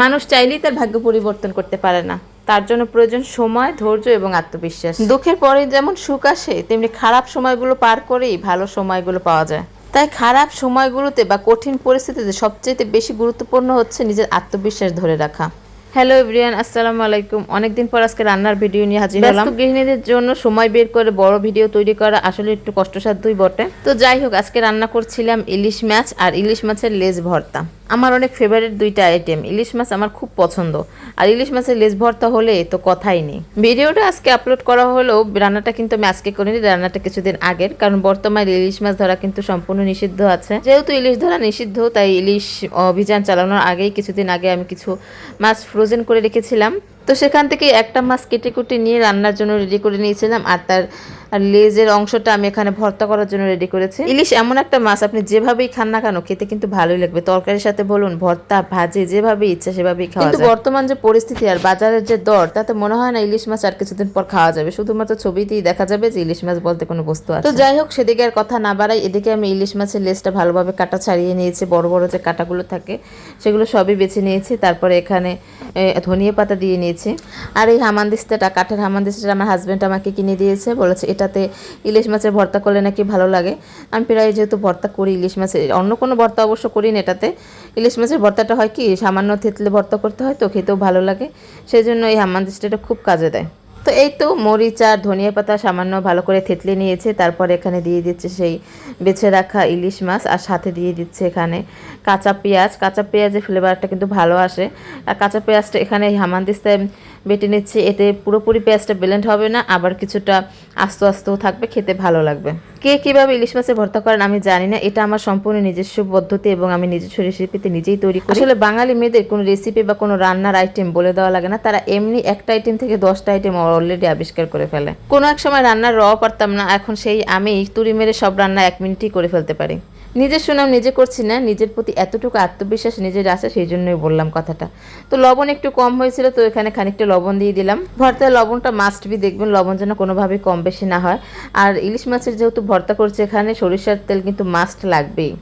মানুষ চাইলেই তার ভাগ্য পরিবর্তন করতে পারে না, তার জন্য প্রয়োজন সময়, ধৈর্য এবং আত্মবিশ্বাস। দুঃখের পরে যেমন সুখ আসে, তেমনি খারাপ সময়গুলো পার করেই ভালো সময়গুলো পাওয়া যায়। তাই খারাপ সময়গুলোতে বা কঠিন পরিস্থিতিতে সবচেয়ে বেশি গুরুত্বপূর্ণ হচ্ছে নিজের আত্মবিশ্বাস ধরে রাখা। হ্যালো এভরিওয়ান, আসসালামু আলাইকুম। অনেকদিন পর আজকে রান্নার ভিডিও নিয়ে হাজির হলাম। ব্যস্ত গৃহিণীদের জন্য সময় বের করে বড় ভিডিও তৈরি করা আসলে একটু কষ্টসাধ্যই বটে। তো যাই হোক, আজকে রান্না করছিলাম ইলিশ মাছ আর ইলিশ মাছের লেজ ভর্তা। আমার অনেক ফেভারিট দুইটা আইটেম। ইলিশ মাছ আমার খুব পছন্দ, আর ইলিশ মাছের লেজ ভর্তা হলে তো কথাই নেই। ভিডিওটা আজকে আপলোড করা হলেও রান্নাটা কিন্তু আমি আজকে করিনি, রান্নাটা কিছুদিন আগের, কারণ বর্তমানে ইলিশ মাছ ধরা কিন্তু সম্পূর্ণ নিষিদ্ধ আছে। যেহেতু ইলিশ ধরা নিষিদ্ধ, তাই ইলিশ অভিযান চালানোর আগেই কিছুদিন আগে আমি কিছু মাছ ফ্রোজেন করে রেখেছিলাম। তো সেখান থেকে একটা মাছ কেটে কুটে নিয়ে রান্নার জন্য রেডি করে নিয়েছিলাম, আর তার লেজের অংশটা আমি এখানে ভর্তা করার জন্য রেডি করেছি। ইলিশ এমন একটা মাছ, আপনি যেভাবেই খান না কেন খেতে কিন্তু ভালোই লাগবে। তরকারির সাথে বলুন, ভর্তা, ভাজি, যেভাবে ইচ্ছা সেভাবেই খাওয়া যায়। কিন্তু বর্তমান যে পরিস্থিতি আর বাজারের যে দর, তাতে মনে হয় না ইলিশ মাছ আর কিছুদিন পর খাওয়া যাবে। শুধুমাত্র ছবিতেই দেখা যাবে যে ইলিশ মাছ বলতে কোনো বস্তু আছে। তো যাই হোক, সেদিকে আর কথা না বাড়াই, এদিকে আমি ইলিশ মাছের লেজটা ভালোভাবে কাটা ছাড়িয়ে নিয়েছি। বড় বড় যে কাটাগুলো থাকে সেগুলো সবই বেছে নিয়েছি। তারপরে এখানে ধনিয়া পাতা দিয়ে নিয়েছি। আর এই হামানদিস্তাটা, কাঠের হামানদিস্তাটা আমার হাজব্যান্ড আমাকে কিনে দিয়েছে, বলেছে এটাতে ইলিশ মাছের ভর্তা করলে নাকি ভালো লাগে। আমি প্রায় যেহেতু ভর্তা করি ইলিশ মাছের, অন্য কোনো ভর্তা অবশ্য করি না, এটাতে ইলিশ মাছের ভর্তাটা হয় কি সামান্য থেতলে ভর্তা করতে হয়, তো খেতেও ভালো লাগে, সেই জন্য এই হামানদিস্তাটা খুব কাজে দেয়। তো এই তো মরিচ আর ধনিয়া পাতা সামান্য ভালো করে থেতলে নিয়েছে। তারপর এখানে দিয়ে দিচ্ছে সেই বেছে রাখা ইলিশ মাছ, আর সাথে দিয়ে দিচ্ছে এখানে কাঁচা পেঁয়াজ। কাঁচা পেঁয়াজের ফ্লেভারটা কিন্তু ভালো আসে। আর কাঁচা পেঁয়াজটা এখানে হামানদিস্তায় বেটে নিচ্ছি। এতে পুরোপুরি পেঁয়াজটা ব্লেন্ড হবে না, আবার কিছুটা আস্ত আস্তও থাকবে, খেতে ভালো লাগবে। কে কীভাবে ইলিশ মাছে ভর্তা করেন আমি জানি না, এটা আমার সম্পূর্ণ নিজস্ব পদ্ধতি এবং আমি নিজস্ব রেসিপিতে নিজেই তৈরি করি। আসলে বাঙালি মেয়েদের কোনো রেসিপি বা কোনো রান্নার আইটেম বলে দেওয়া লাগে না, তারা এমনি একটা আইটেম থেকে 10টা আইটেম অলরেডি আবিষ্কার করে ফেলে। কোনো এক সময় রান্নার পারতাম না, এখন সেই আমি তুড়ি মেরে সব রান্না 1 মিনিটেই করে ফেলতে পারি। নিজের সুনাম নিজে করছি না, নিজের প্রতি এতটুকু আত্মবিশ্বাস নিজের আছে, সেই জন্যই বললাম কথাটা। তো লবণ একটু কম হয়েছিল, তো এখানে খানিকটা লবণ দিয়ে দিলাম। ভর্তায় লবণটা মাস্ট বি, দেখবেন লবণ যেন কোনোভাবেই কম বেশি না হয়। আর ইলিশ মাছের যেহেতু ভর্তা করছে, এখানে সরিষার তেল কিন্তু মাস্ট লাগবেই।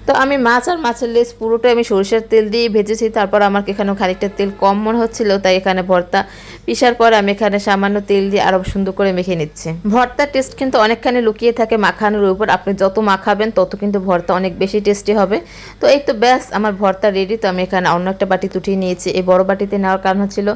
তো আমি মাছ আর মাছের লেজ পুরোটাই আমি সরিষার তেল দিয়ে ভেজেছি। তারপর আমার এখানেও খানিকটা তেল কম মনে হচ্ছিল, তাই এখানে ভর্তা পিসার পর আমি এখানে সামান্য তেল দিয়ে আরও সুন্দর করে মেখে নিচ্ছি। ভর্তার টেস্ট কিন্তু অনেকখানি লুকিয়ে থাকে মাখানোর উপর, আপনি যত মাখাবেন তত কিন্তু ভর্তা অনেক বেশি টেস্টি হবে। তো এই তো ব্যাস, আমার ভর্তা রেডি। তো আমি এখানে অন্য একটা বাটি উঠিয়ে নিয়েছি। এই বড় বাটিতে নেওয়ার কারণ হচ্ছিল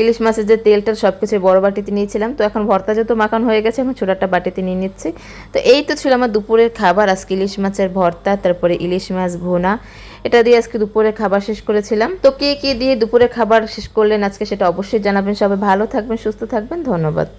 ইলিশ মাছের যে তেলটা সব কিছু বড় বাটিতে নিয়েছিলাম। তো এখন ভর্তা যেহেতু মাখানো হয়ে গেছে, এখন ছোটো একটা বাটিতে নিয়ে নিচ্ছি। তো এই তো ছিল আমার দুপুরের খাবার, আজকে ইলিশ মাছের ভর্তা, তারপরে ইলিশ মাছ ভুনা, এটা দিয়ে আজকে দুপুরের খাবার শেষ করেছিলাম। তো কে কে দিয়ে দুপুরের খাবার শেষ করলেন আজকে সেটা অবশ্যই জানাবেন। সবাই ভালো থাকবেন, সুস্থ থাকবেন, ধন্যবাদ।